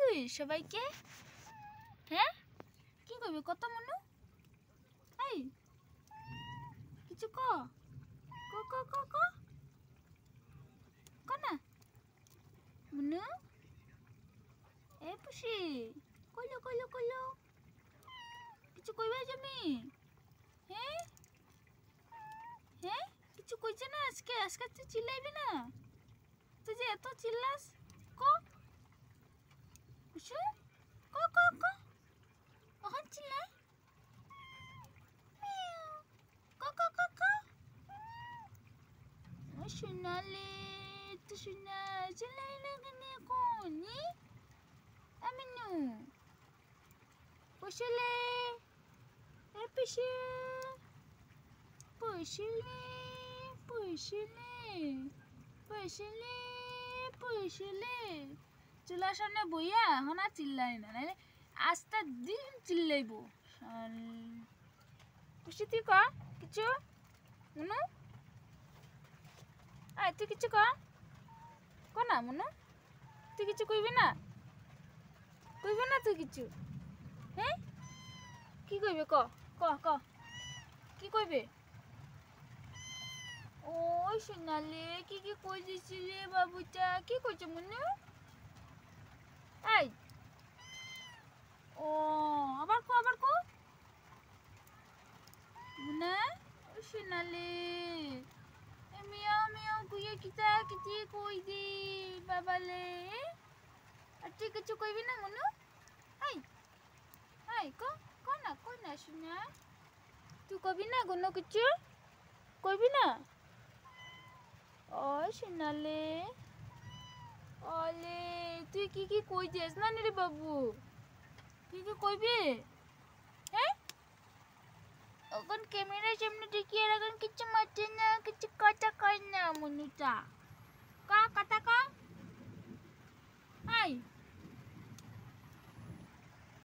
কইবি সবাইকে? হ্যাঁ কি কইবি কত মনু? এই কিছু ক ক ক ক ক ক না মনু। এ পুষি কইলো কইলো কইলো কিছু কইবা জমি? হ্যাঁ হ্যাঁ কিছু কইছে না আজকে? আজকে তুই চিল্লাইবি না? তুই যে এত চিল্লাস ক পুষু ক ক ক ওখান চিল্লাই ক ক ক ক ও শোনালে তো শোনা চিল্লাই না কেন কোনি আমিনু পুষলে এ পুষু পুষলে পুষলে পুষলে পুষলে চুলার সামনে বইয়া এখন আর চিল্লাই না, নাইলে আস্তা দিন চিল্লাইব। পুষি তুই ক কিছু মনু? আয় তুই কিছু ক না মনু? তুই কিছু কইবি না? কইবি না তুই কিছু? হ্যাঁ কি কইবে ক ক ক কি কইবে? ও সোনালে কি কি কই দিছিলে বাবুটা? কি কইছে মনু? এই ও আবার ক না ও সোনালে মিয়াও মিয়াও কুইয়ে কিতা কিতি কই দি বাবালে। আর তুই কিছু কইবি না মনু? এই এই ক না শোনা তুই কবি না কোনো কিছু কইবি না? ও সোনালে ওলে তুই কি কি কই দিস না রে বাবু? কি কি কইবি? হ্যাঁ ওখান ক্যামেরার সামনে দেখিয়ে রাখেন কিছু মারছে না, কিছু কথা কয় না মনুটা।